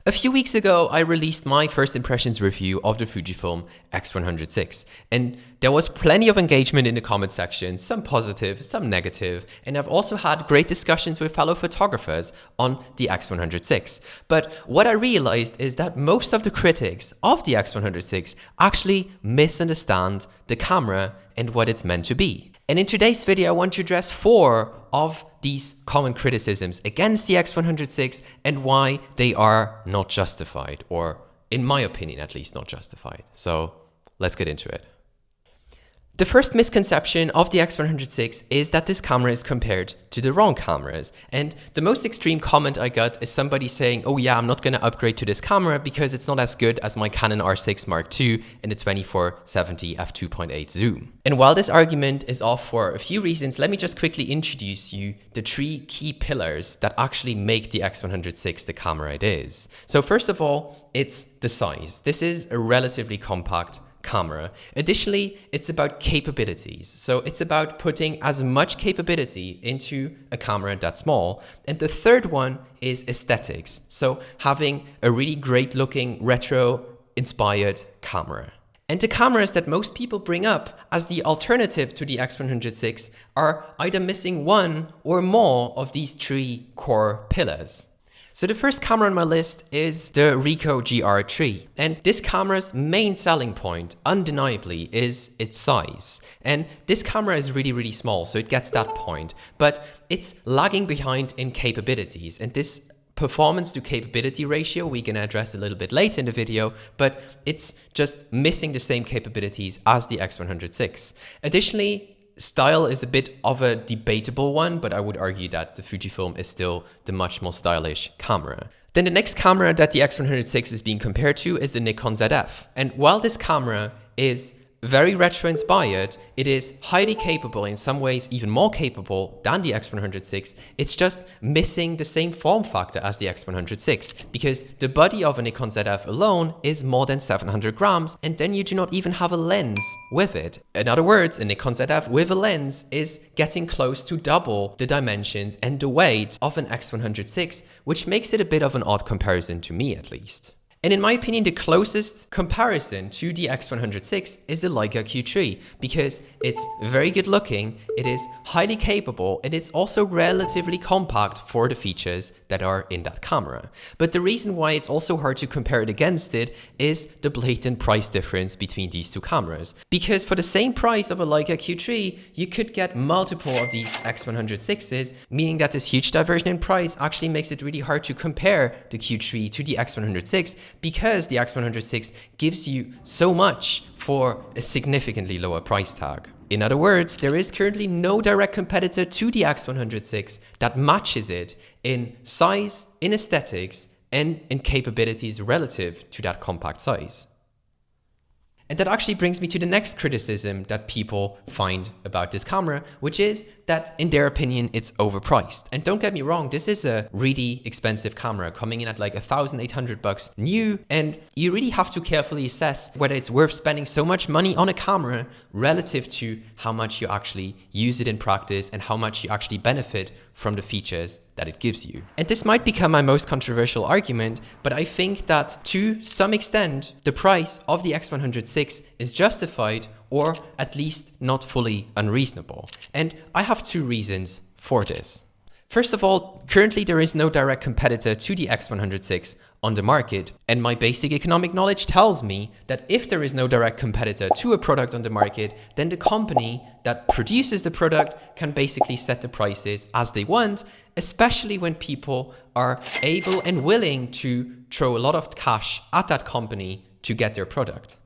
A few weeks ago, I released my first impressions review of the Fujifilm X100VI, and there was plenty of engagement in the comment section, some positive, some negative, and I've also had great discussions with fellow photographers on the X100VI. But what I realized is that most of the critics of the X100VI actually misunderstand the camera and what it's meant to be. And in today's video, I want to address 4 of these common criticisms against the X100VI and why they are not justified, or in my opinion, at least not justified. So let's get into it. The first misconception of the X100VI is that this camera is compared to the wrong cameras. And the most extreme comment I got is somebody saying, oh yeah, I'm not going to upgrade to this camera because it's not as good as my Canon R6 Mark II in the 24-70 f2.8 zoom. And while this argument is off for a few reasons, let me just quickly introduce you the 3 key pillars that actually make the X100VI the camera it is. So first of all, it's the size. This is a relatively compact camera. Additionally, it's about capabilities. So it's about putting as much capability into a camera that small. And the third one is aesthetics. So having a really great looking retro inspired camera. And the cameras that most people bring up as the alternative to the X100VI are either missing one or more of these 3 core pillars. So the first camera on my list is the Ricoh GR3. And this camera's main selling point, undeniably, is its size. And this camera is really small, so it gets that point. But it's lagging behind in capabilities. And this performance to capability ratio we're going to address a little bit later in the video, but it's just missing the same capabilities as the X100VI. Additionally, style is a bit of a debatable one, but I would argue that the Fujifilm is still the much more stylish camera. Then the next camera that the X100VI is being compared to is the Nikon ZF. And while this camera is very retro inspired, it is highly capable, in some ways even more capable than the X100VI. It's just missing the same form factor as the X100VI, because the body of a Nikon ZF alone is more than 700 grams, and then you do not even have a lens with it. In other words, a Nikon ZF with a lens is getting close to double the dimensions and the weight of an X100VI, which makes it a bit of an odd comparison to me, at least. And in my opinion, the closest comparison to the X100VI is the Leica Q3, because it's very good looking, it is highly capable, and it's also relatively compact for the features that are in that camera. But the reason why it's also hard to compare it against it is the blatant price difference between these 2 cameras. Because for the same price of a Leica Q3, you could get multiple of these X100VIs, meaning that this huge diversion in price actually makes it really hard to compare the Q3 to the X100VI, because the X100VI gives you so much for a significantly lower price tag. In other words, there is currently no direct competitor to the X100VI that matches it in size, in aesthetics, and in capabilities relative to that compact size. And that actually brings me to the next criticism that people find about this camera, which is that in their opinion, it's overpriced. And don't get me wrong, this is a really expensive camera coming in at like $1,800 new. And you really have to carefully assess whether it's worth spending so much money on a camera relative to how much you actually use it in practice and how much you actually benefit from the features that it gives you. And this might become my most controversial argument, but I think that to some extent, the price of the X100VI is justified, or at least not fully unreasonable. And I have 2 reasons for this. First of all, currently there is no direct competitor to the X100VI on the market, and my basic economic knowledge tells me that if there is no direct competitor to a product on the market, then the company that produces the product can basically set the prices as they want, especially when people are able and willing to throw a lot of cash at that company to get their product.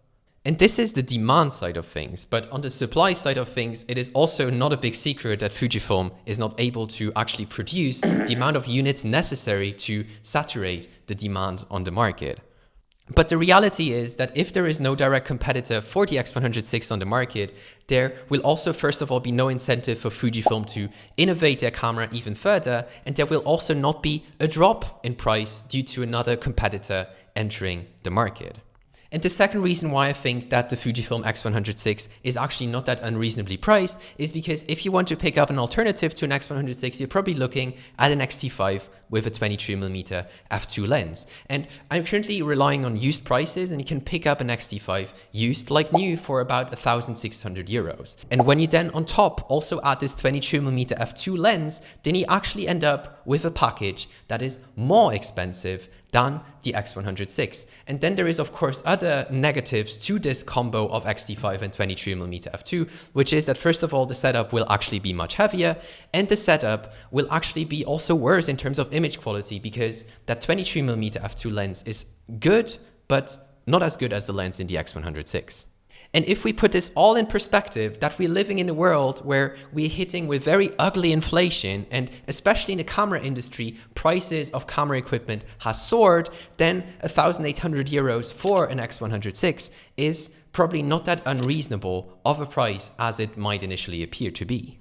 And this is the demand side of things, but on the supply side of things, it is also not a big secret that Fujifilm is not able to actually produce the amount of units necessary to saturate the demand on the market. But the reality is that if there is no direct competitor for the X100VI on the market, there will also first of all be no incentive for Fujifilm to innovate their camera even further, and there will also not be a drop in price due to another competitor entering the market. And the second reason why I think that the Fujifilm X100VI is actually not that unreasonably priced is because if you want to pick up an alternative to an X100VI, you're probably looking at an X-T5 with a 23mm f2 lens. And I'm currently relying on used prices, and you can pick up an X-T5 used like new for about 1,600 euros. And when you then on top also add this 23mm f2 lens, then you actually end up with a package that is more expensive than the X100VI. And then there is of course other negatives to this combo of X-T5 and 23mm f2, which is that first of all, the setup will actually be much heavier, and the setup will actually be also worse in terms of image quality, because that 23mm f2 lens is good, but not as good as the lens in the X100VI. And if we put this all in perspective, that we're living in a world where we're hitting with very ugly inflation, and especially in the camera industry, prices of camera equipment has soared, then 1,800 euros for an X100VI is probably not that unreasonable of a price as it might initially appear to be.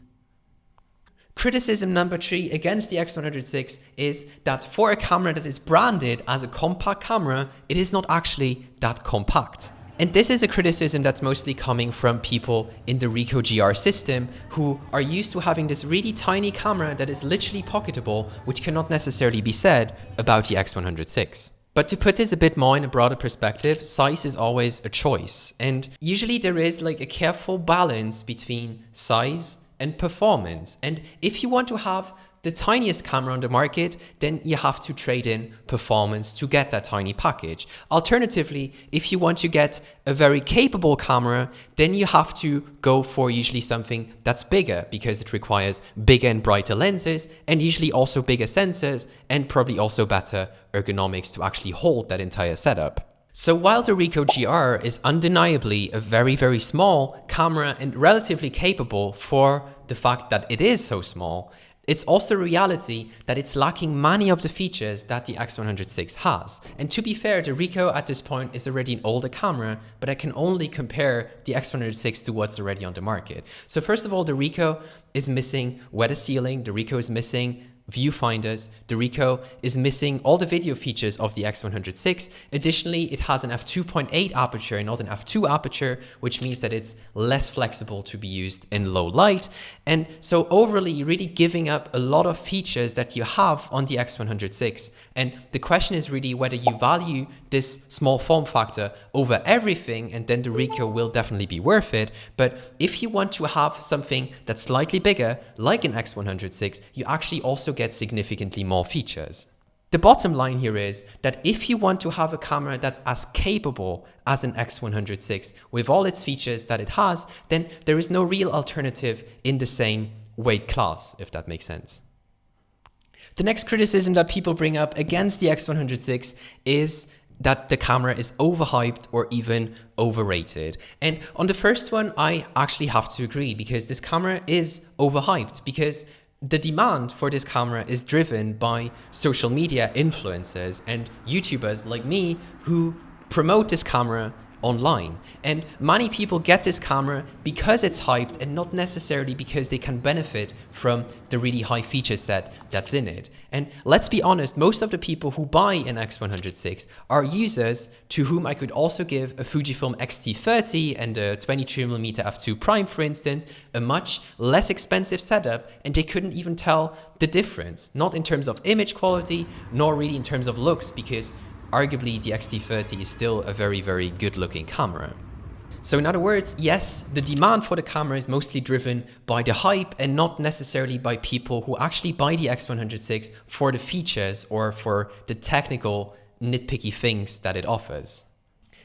Criticism number 3 against the X100VI is that for a camera that is branded as a compact camera, it is not actually that compact. And this is a criticism that's mostly coming from people in the Ricoh GR system who are used to having this really tiny camera that is literally pocketable, which cannot necessarily be said about the X100VI. But to put this a bit more in a broader perspective, size is always a choice. And usually there is like a careful balance between size and performance. And if you want to have the tiniest camera on the market, then you have to trade in performance to get that tiny package. Alternatively, if you want to get a very capable camera, then you have to go for usually something that's bigger, because it requires bigger and brighter lenses, and usually also bigger sensors, and probably also better ergonomics to actually hold that entire setup. So while the Ricoh GR is undeniably a very, very small camera and relatively capable for the fact that it is so small, it's also a reality that it's lacking many of the features that the X100VI has. And to be fair, the Ricoh at this point is already an older camera, but I can only compare the X100VI to what's already on the market. So first of all, the Ricoh is missing weather sealing, the Ricoh is missing viewfinders, the Ricoh is missing all the video features of the X100VI. Additionally, it has an f2.8 aperture and not an f2 aperture, which means that it's less flexible to be used in low light. And so overall, you're really giving up a lot of features that you have on the X100VI. And the question is really whether you value this small form factor over everything, and then the Ricoh will definitely be worth it. But if you want to have something that's slightly bigger, like an X100VI, you actually also get significantly more features. The bottom line here is that if you want to have a camera that's as capable as an X100VI with all its features that it has, then there is no real alternative in the same weight class, if that makes sense. The next criticism that people bring up against the X100VI is that the camera is overhyped or even overrated. And on the first one, I actually have to agree, because this camera is overhyped, because the demand for this camera is driven by social media influencers and YouTubers like me who promote this camera online. And many people get this camera because it's hyped and not necessarily because they can benefit from the really high feature set that's in it. And let's be honest, most of the people who buy an X100VI are users to whom I could also give a Fujifilm X-T30 and a 23mm f2 prime, for instance, a much less expensive setup, and they couldn't even tell the difference, not in terms of image quality, nor really in terms of looks, because arguably the X-T30 is still a very, very good looking camera. So in other words, yes, the demand for the camera is mostly driven by the hype and not necessarily by people who actually buy the X100VI for the features or for the technical nitpicky things that it offers.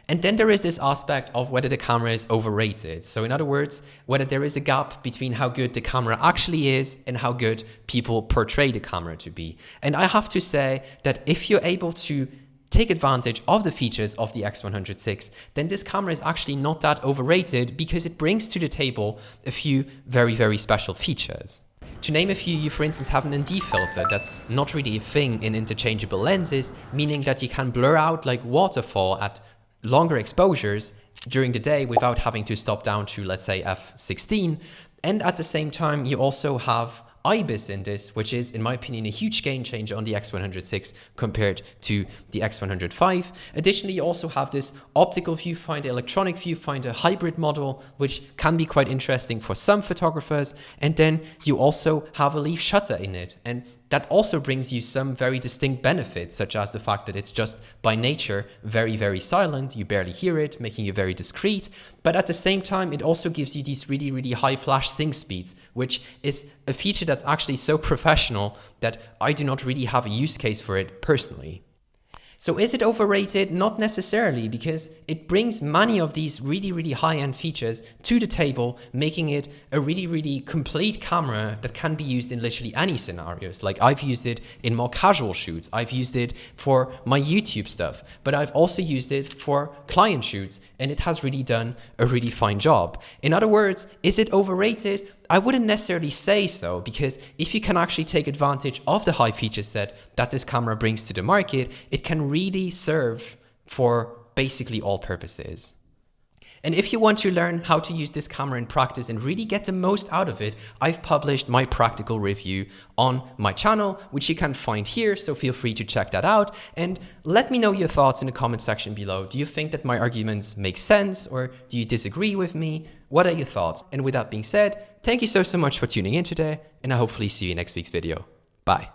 And then there is this aspect of whether the camera is overrated. So in other words, whether there is a gap between how good the camera actually is and how good people portray the camera to be. And I have to say that if you're able to take advantage of the features of the X100VI, then this camera is actually not that overrated, because it brings to the table a few very, very special features. To name a few, you for instance have an ND filter that's not really a thing in interchangeable lenses, meaning that you can blur out like waterfall at longer exposures during the day without having to stop down to, let's say, f16. And at the same time, you also have IBIS in this, which is, in my opinion, a huge game changer on the X100VI compared to the X100V. Additionally, you also have this optical viewfinder, electronic viewfinder hybrid model, which can be quite interesting for some photographers. And then you also have a leaf shutter in it. And that also brings you some very distinct benefits, such as the fact that it's just by nature very, very silent. You barely hear it, making you very discreet. But at the same time, it also gives you these really, really high flash sync speeds, which is a feature that's actually so professional that I do not really have a use case for it personally. So is it overrated? Not necessarily, because it brings many of these really, really high-end features to the table, making it a really, really complete camera that can be used in literally any scenarios. Like I've used it in more casual shoots. I've used it for my YouTube stuff, but I've also used it for client shoots, and it has really done a really fine job. In other words, is it overrated? I wouldn't necessarily say so, because if you can actually take advantage of the high feature set that this camera brings to the market, it can really serve for basically all purposes. And if you want to learn how to use this camera in practice and really get the most out of it, I've published my practical review on my channel, which you can find here, so feel free to check that out. And let me know your thoughts in the comment section below. Do you think that my arguments make sense, or do you disagree with me? What are your thoughts? And with that being said, thank you so much for tuning in today, and I hopefully see you in next week's video. Bye.